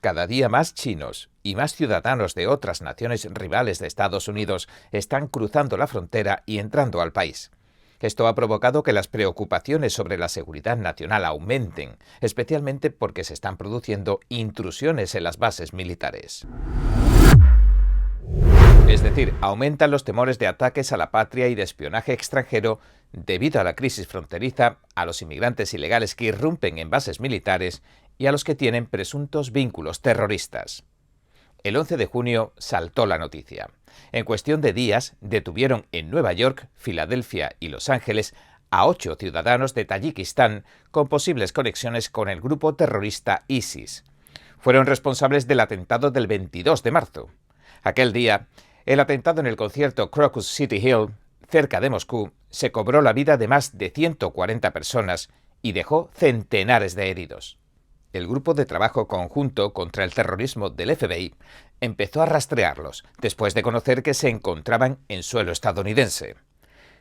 cada día más chinos y más ciudadanos de otras naciones rivales de Estados Unidos están cruzando la frontera y entrando al país. Esto ha provocado que las preocupaciones sobre la seguridad nacional aumenten, especialmente porque se están produciendo intrusiones en las bases militares. Es decir, aumentan los temores de ataques a la patria y de espionaje extranjero debido a la crisis fronteriza, a los inmigrantes ilegales que irrumpen en bases militares y a los que tienen presuntos vínculos terroristas. El 11 de junio saltó la noticia. En cuestión de días, detuvieron en Nueva York, Filadelfia y Los Ángeles a 8 ciudadanos de Tayikistán con posibles conexiones con el grupo terrorista ISIS. Fueron responsables del atentado del 22 de marzo. Aquel día, el atentado en el concierto Crocus City Hill, cerca de Moscú, se cobró la vida de más de 140 personas y dejó centenares de heridos. El Grupo de Trabajo Conjunto contra el Terrorismo del FBI empezó a rastrearlos después de conocer que se encontraban en suelo estadounidense.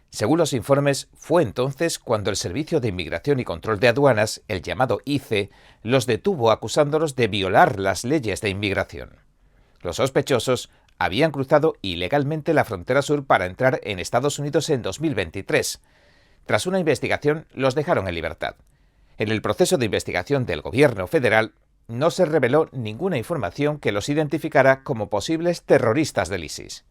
Según los informes, fue entonces cuando el Servicio de Inmigración y Control de Aduanas, el llamado ICE, los detuvo acusándolos de violar las leyes de inmigración. Los sospechosos habían cruzado ilegalmente la frontera sur para entrar en Estados Unidos en 2023. Tras una investigación, los dejaron en libertad. En el proceso de investigación del gobierno federal, no se reveló ninguna información que los identificara como posibles terroristas del ISIS.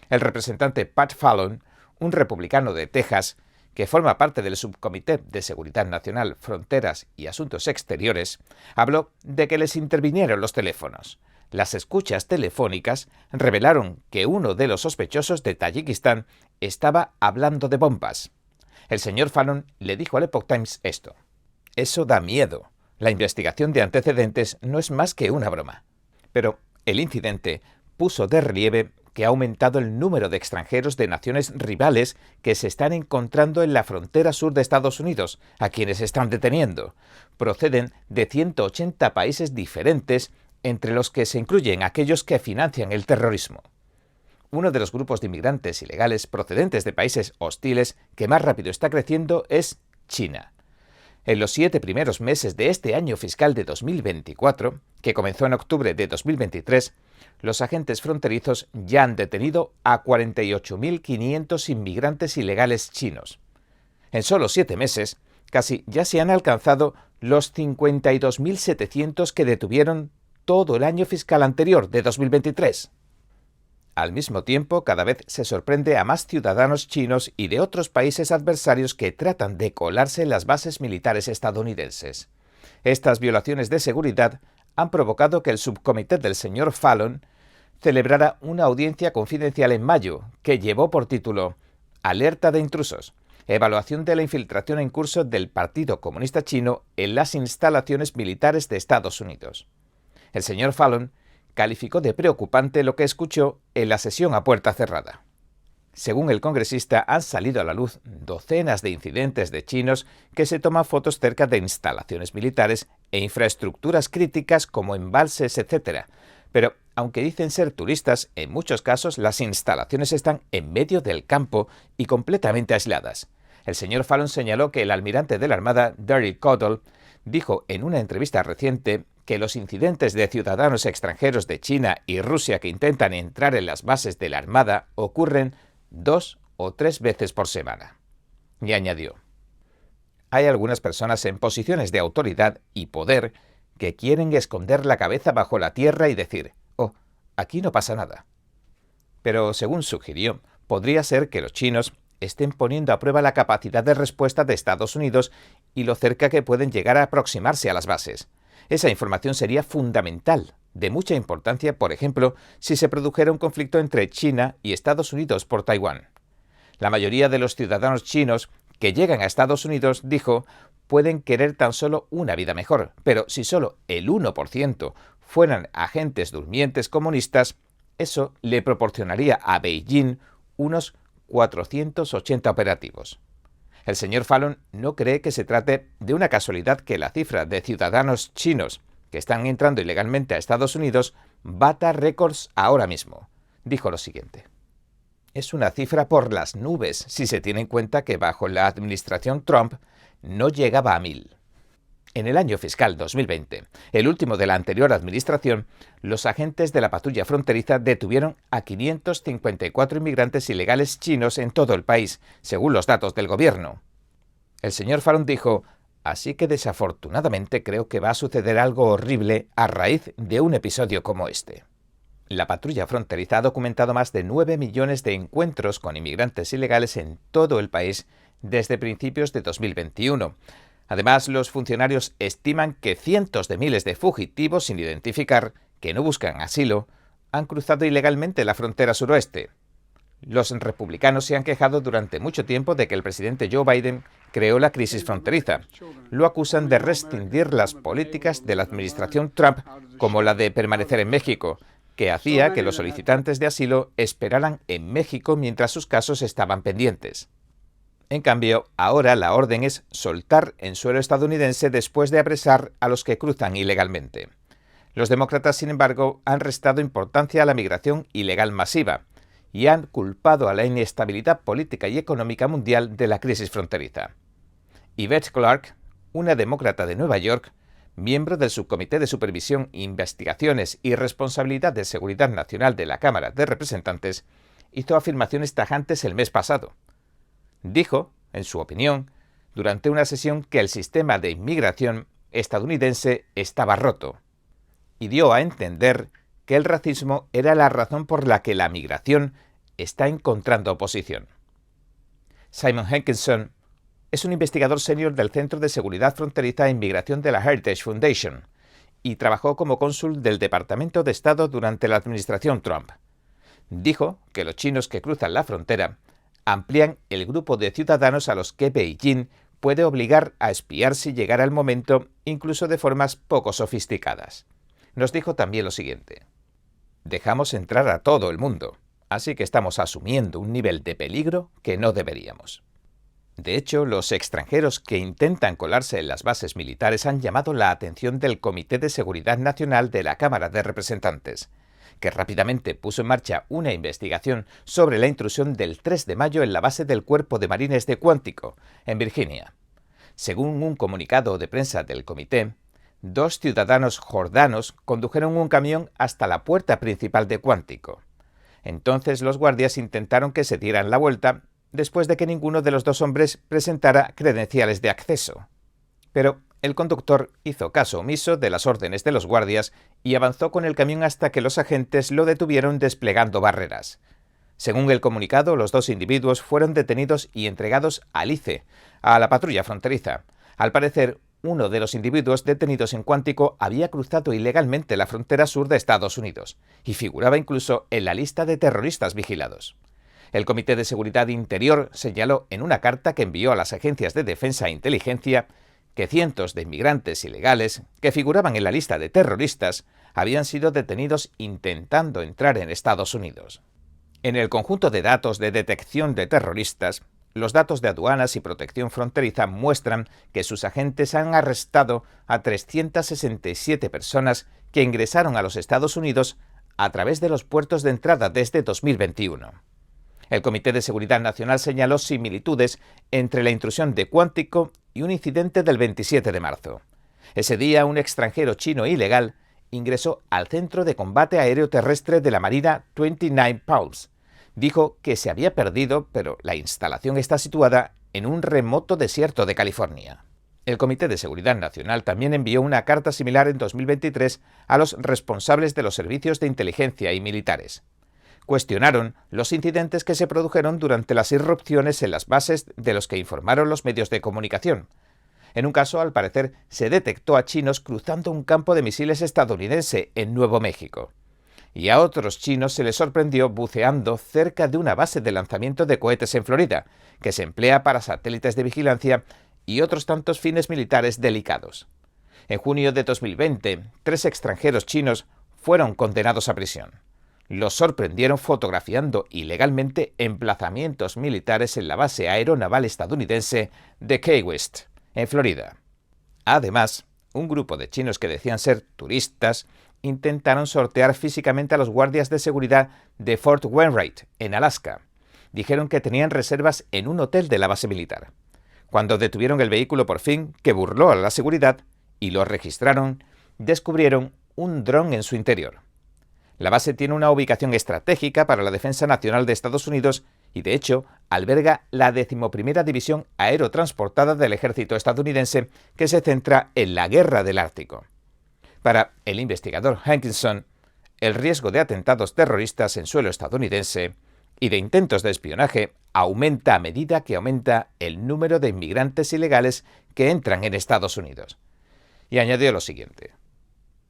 El representante Pat Fallon, un republicano de Texas, que forma parte del Subcomité de Seguridad Nacional, Fronteras y Asuntos Exteriores, habló de que les intervinieron los teléfonos. Las escuchas telefónicas revelaron que uno de los sospechosos de Tayikistán estaba hablando de bombas. El señor Fallon le dijo al Epoch Times esto: «Eso da miedo. La investigación de antecedentes no es más que una broma». Pero el incidente puso de relieve que ha aumentado el número de extranjeros de naciones rivales que se están encontrando en la frontera sur de Estados Unidos, a quienes están deteniendo. Proceden de 180 países diferentes, entre los que se incluyen aquellos que financian el terrorismo. Uno de los grupos de inmigrantes ilegales procedentes de países hostiles que más rápido está creciendo es China. En los 7 primeros meses de este año fiscal de 2024, que comenzó en octubre de 2023, los agentes fronterizos ya han detenido a 48.500 inmigrantes ilegales chinos. En solo 7 meses, casi ya se han alcanzado los 52.700 que detuvieron todo el año fiscal anterior de 2023. Al mismo tiempo, cada vez se sorprende a más ciudadanos chinos y de otros países adversarios que tratan de colarse en las bases militares estadounidenses. Estas violaciones de seguridad han provocado que el subcomité del señor Fallon celebrara una audiencia confidencial en mayo que llevó por título «Alerta de intrusos. Evaluación de la infiltración en curso del Partido Comunista Chino en las instalaciones militares de Estados Unidos». El señor Fallon calificó de preocupante lo que escuchó en la sesión a puerta cerrada. Según el congresista, han salido a la luz docenas de incidentes de chinos que se toman fotos cerca de instalaciones militares e infraestructuras críticas como embalses, etc. Pero, aunque dicen ser turistas, en muchos casos las instalaciones están en medio del campo y completamente aisladas. El señor Fallon señaló que el almirante de la Armada, Daryl Cottle, dijo en una entrevista reciente que los incidentes de ciudadanos extranjeros de China y Rusia que intentan entrar en las bases de la Armada ocurren 2 o 3 veces por semana. Y añadió: «Hay algunas personas en posiciones de autoridad y poder que quieren esconder la cabeza bajo la tierra y decir, oh, aquí no pasa nada». Pero, según sugirió, podría ser que los chinos estén poniendo a prueba la capacidad de respuesta de Estados Unidos y lo cerca que pueden llegar a aproximarse a las bases. Esa información sería fundamental, de mucha importancia, por ejemplo, si se produjera un conflicto entre China y Estados Unidos por Taiwán. La mayoría de los ciudadanos chinos que llegan a Estados Unidos, dijo, pueden querer tan solo una vida mejor, pero si solo el 1% fueran agentes durmientes comunistas, eso le proporcionaría a Beijing unos 480 operativos. El señor Fallon no cree que se trate de una casualidad que la cifra de ciudadanos chinos que están entrando ilegalmente a Estados Unidos bata récords ahora mismo. Dijo lo siguiente: «Es una cifra por las nubes si se tiene en cuenta que bajo la administración Trump no llegaba a 1000». En el año fiscal 2020, el último de la anterior administración, los agentes de la patrulla fronteriza detuvieron a 554 inmigrantes ilegales chinos en todo el país, según los datos del gobierno. El señor Fallon dijo: así que desafortunadamente creo que va a suceder algo horrible a raíz de un episodio como este. La patrulla fronteriza ha documentado más de 9 millones de encuentros con inmigrantes ilegales en todo el país desde principios de 2021. Además, los funcionarios estiman que cientos de miles de fugitivos sin identificar, que no buscan asilo, han cruzado ilegalmente la frontera suroeste. Los republicanos se han quejado durante mucho tiempo de que el presidente Joe Biden creó la crisis fronteriza. Lo acusan de restringir las políticas de la administración Trump, como la de permanecer en México, que hacía que los solicitantes de asilo esperaran en México mientras sus casos estaban pendientes. En cambio, ahora la orden es soltar en suelo estadounidense después de apresar a los que cruzan ilegalmente. Los demócratas, sin embargo, han restado importancia a la migración ilegal masiva y han culpado a la inestabilidad política y económica mundial de la crisis fronteriza. Yvette Clarke, una demócrata de Nueva York, miembro del Subcomité de Supervisión, Investigaciones y Responsabilidad de Seguridad Nacional de la Cámara de Representantes, hizo afirmaciones tajantes el mes pasado. Dijo, en su opinión, durante una sesión que el sistema de inmigración estadounidense estaba roto, y dio a entender que el racismo era la razón por la que la migración está encontrando oposición. Simon Hankinson es un investigador senior del Centro de Seguridad Fronteriza e Inmigración de la Heritage Foundation y trabajó como cónsul del Departamento de Estado durante la administración Trump. Dijo que los chinos que cruzan la frontera amplían el grupo de ciudadanos a los que Beijing puede obligar a espiar si llegara el momento, incluso de formas poco sofisticadas. Nos dijo también lo siguiente: dejamos entrar a todo el mundo, así que estamos asumiendo un nivel de peligro que no deberíamos. De hecho, los extranjeros que intentan colarse en las bases militares han llamado la atención del Comité de Seguridad Nacional de la Cámara de Representantes, que rápidamente puso en marcha una investigación sobre la intrusión del 3 de mayo en la base del Cuerpo de Marines de Quantico, en Virginia. Según un comunicado de prensa del comité, 2 ciudadanos jordanos condujeron un camión hasta la puerta principal de Quantico. Entonces los guardias intentaron que se dieran la vuelta después de que ninguno de los 2 hombres presentara credenciales de acceso. Pero el conductor hizo caso omiso de las órdenes de los guardias y avanzó con el camión hasta que los agentes lo detuvieron desplegando barreras. Según el comunicado, los 2 individuos fueron detenidos y entregados al ICE, a la patrulla fronteriza. Al parecer, uno de los individuos detenidos en Quantico había cruzado ilegalmente la frontera sur de Estados Unidos y figuraba incluso en la lista de terroristas vigilados. El Comité de Seguridad Interior señaló en una carta que envió a las agencias de defensa e inteligencia que cientos de inmigrantes ilegales que figuraban en la lista de terroristas habían sido detenidos intentando entrar en Estados Unidos. En el conjunto de datos de detección de terroristas, los datos de aduanas y protección fronteriza muestran que sus agentes han arrestado a 367 personas que ingresaron a los Estados Unidos a través de los puertos de entrada desde 2021. El Comité de Seguridad Nacional señaló similitudes entre la intrusión de Quantico y un incidente del 27 de marzo. Ese día, un extranjero chino ilegal ingresó al Centro de Combate Aéreo Terrestre de la Marina 29 Palms. Dijo que se había perdido, pero la instalación está situada en un remoto desierto de California. El Comité de Seguridad Nacional también envió una carta similar en 2023 a los responsables de los servicios de inteligencia y militares. Cuestionaron los incidentes que se produjeron durante las irrupciones en las bases de los que informaron los medios de comunicación. En un caso, al parecer, se detectó a chinos cruzando un campo de misiles estadounidense en Nuevo México. Y a otros chinos se les sorprendió buceando cerca de una base de lanzamiento de cohetes en Florida, que se emplea para satélites de vigilancia y otros tantos fines militares delicados. En junio de 2020, 3 extranjeros chinos fueron condenados a prisión. Los sorprendieron fotografiando ilegalmente emplazamientos militares en la base aeronaval estadounidense de Key West, en Florida. Además, un grupo de chinos que decían ser turistas intentaron sortear físicamente a los guardias de seguridad de Fort Wainwright, en Alaska. Dijeron que tenían reservas en un hotel de la base militar. Cuando detuvieron el vehículo por fin, que burló a la seguridad, y lo registraron, descubrieron un dron en su interior. La base tiene una ubicación estratégica para la defensa nacional de Estados Unidos y, de hecho, alberga la 11ª División Aerotransportada del Ejército estadounidense, que se centra en la Guerra del Ártico. Para el investigador Hankinson, el riesgo de atentados terroristas en suelo estadounidense y de intentos de espionaje aumenta a medida que aumenta el número de inmigrantes ilegales que entran en Estados Unidos. Y añadió lo siguiente: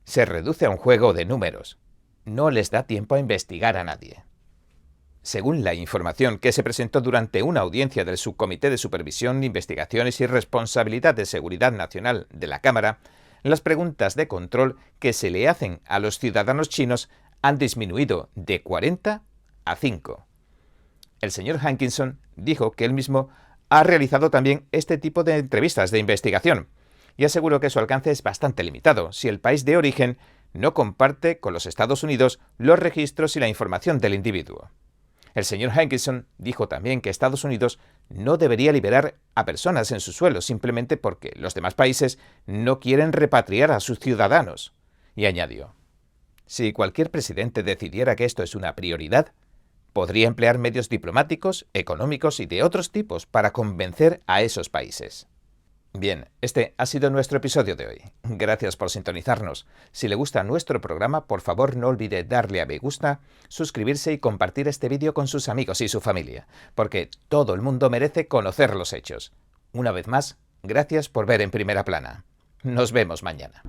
se reduce a un juego de números. No les da tiempo a investigar a nadie. Según la información que se presentó durante una audiencia del Subcomité de Supervisión, Investigaciones y Responsabilidad de Seguridad Nacional de la Cámara, las preguntas de control que se le hacen a los ciudadanos chinos han disminuido de 40 a 5. El señor Hankinson dijo que él mismo ha realizado también este tipo de entrevistas de investigación y aseguró que su alcance es bastante limitado si el país de origen no comparte con los Estados Unidos los registros y la información del individuo. El señor Hankinson dijo también que Estados Unidos no debería liberar a personas en su suelo simplemente porque los demás países no quieren repatriar a sus ciudadanos. Y añadió: si cualquier presidente decidiera que esto es una prioridad, podría emplear medios diplomáticos, económicos y de otros tipos para convencer a esos países. Bien, este ha sido nuestro episodio de hoy. Gracias por sintonizarnos. Si le gusta nuestro programa, por favor no olvide darle a me gusta, suscribirse y compartir este vídeo con sus amigos y su familia, porque todo el mundo merece conocer los hechos. Una vez más, gracias por ver En Primera Plana. Nos vemos mañana.